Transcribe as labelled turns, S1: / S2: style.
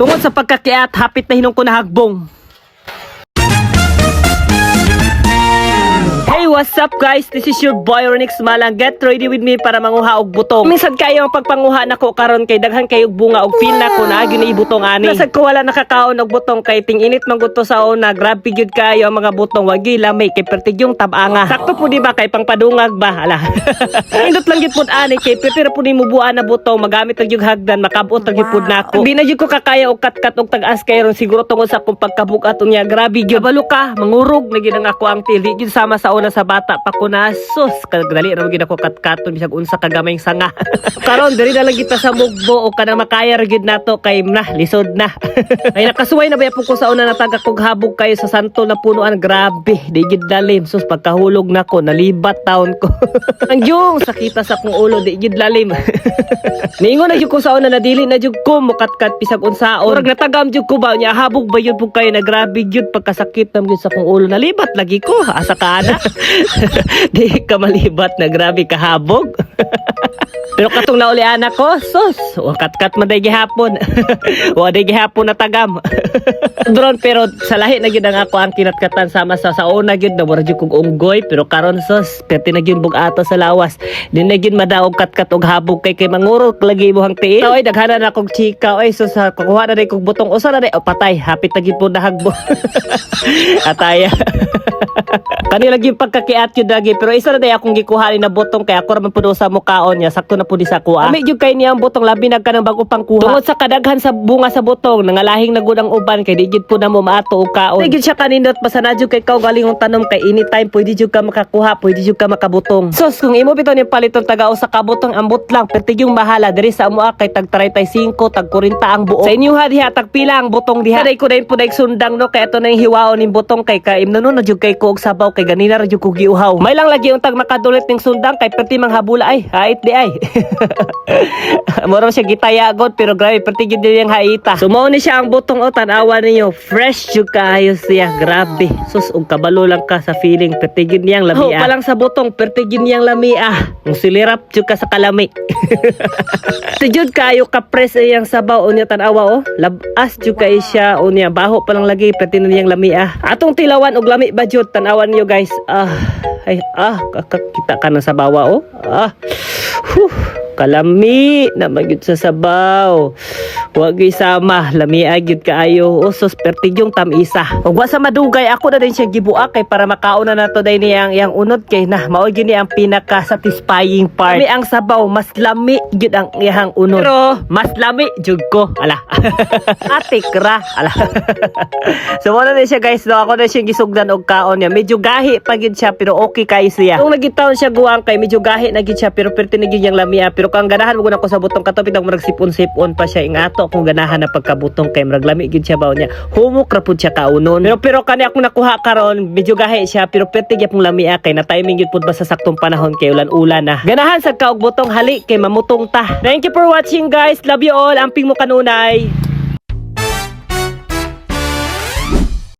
S1: Tungod sa pagkakiat, hapit na hinong ko na hagbong. Hey, what's up guys? This is your boy Ronix Malang. Get ready with me para manguha og butong. Minsan kayo ang pagpanguha nako karon kay daghan kayo og bunga og feel nako na gyud ibutong ani. Nasad ko wala nakakaon og butong kay ting-init man gud to sa una. Grabe gyud kayo ang mga butong wagi lamay kay pertigyong tab-anga. Sakto po di ba kay pangpadungag ba? Ala. Indot lang gyud pud ani kay prepare pud nimo buan na butong magamit lang gyud hagdan makabot lang gyud pud nako. Di na gyud ko kakaya og kat-kat og tag-as kay ron siguro tungod sa akong pagkabugat unya. Grabe gyud. Kabalo ka, mangurog na gyud ang ako ang til. Di gyud sama sa una sa bata pa ko na sus kadali ra gyud ako kat-katon bisag unsa ka gamay sanga. Karon diri na lang kita sa mugbo o kanang makaya ra gyud nato kay na lisod na. Ay nakasuway na ba po ko sa una natagak kog habog kayo sa santo na punuan. Grabe di gyud lalim sus pagkahulog nako nalibat taon ko. Ang yung sakita sa kong ulo di gyud lalim. Niingon na gyud ko sa una na dili na gyud ko mukat-kat bisag unsaon. Murag natagam gyud ko ba nya habog ba yun po kayo na grabe gyud pagkasakit nam gyud sa kong ulo nalibat lagi ko asa ka ana. Di ka malibat na grabe kahabog. Pero katong nauli anak ko, sus, kat-kat man day gihapon. Wa day gihapon na tagam. Drone pero sa lahi na gyud ang ako ang kinatkatan sama sa una gyud na mura gyud kog unggoy pero karon sus, perti na gyud bugato sa lawas. Di na gyud madaog kat-kat og habog kay mangurok lagi mo hang tiil. Oy daghana na kog chika, oy sus kuha na day kog butong usa na day o patay, hapit na gyud po na hagbo. Ataya. Kanila gyud pagkakiat yun lagi pero isa na day akong gikuha na butong kay ako ra man pud sa mukaon niya sakto na pud sa kuha. Ami gyud kay niya ang butong labi nag kanang bago pang kuha. Tungod sa kadaghan sa bunga sa butong nangalahing na gud ang uban kay di gyud pud na mo maato og kaon. Di gyud siya kanindot pasana jud kay kaw galingong tanom kay anytime pwede jud ka makakuha, pwede jud ka makabutong. Sus kung imo bitaw ni paliton taga usa ka butong ambot lang perti yung bahala diri sa amoa kay tag 35 tag 40 ang buo. Sa inyo ha diha tag pila ang butong diha. Day ko dayon pud sundang no kay ato na yung hiwaon ning butong kay kaimnon na jud kay ko og sabaw kay ganina ra jud ko giuhaw. May lang lagi untag makadulit ning sundang kay perti manghabula ay hait di ay. Moro siya gitaya god pero grabe perti gid diyang haita. Sumaw ni siya ang butong o tan-awa ninyo. Fresh jud kaayo siya. Grabe. Sus og kabalo lang ka sa feeling perti gid niyang lami. Pa lang sa butong perti gid niyang lami Ang silirap jud ka sa kalami. Sujud kayo ka press iyang sabaw unya tan-awa labas jud kay siya unya baho pa lang lagi perti na niyang lami Atong tilawan og lami ba jud tan-awan niyo guys. Kakakita ka na sa bawa kalami na magyud sa sabaw. Wa gyud sama, lami gyud kaayo. Usos pertigyong tamisa. Ug wa sa madugay ako na din siya gibuak kay para makaon na nato day niyang yang unod kay na mao gyud ni ang pinaka satisfying part. Lami ang sabaw, mas lami gyud ang iyang unod. Pero mas lami jud ko. Ala. Atik ra. Ala. So wala na siya guys, no? Ako na siya gisugdan og kaon niya. Medyo gahi pa gyud siya pero okay kay siya. Kung nagitaon siya guwang kay medyo gahi na gyud siya pero perti na gyud yang lami pero kang ganahan mo ko sa butong katopit ang marag sipon-sipon pa siya ingato kung ganahan na pagkabutong kay marag lami gid siya baw niya humok ra pud siya kaunon pero kani akong nakuha karon medyo gahi siya pero perti gyud pong lami kay na timing gyud pud ba sa saktong panahon kay ulan-ulan na ganahan sa kaog butong hali kay mamutong ta. Thank you for watching guys, love you all, amping mo kanunay.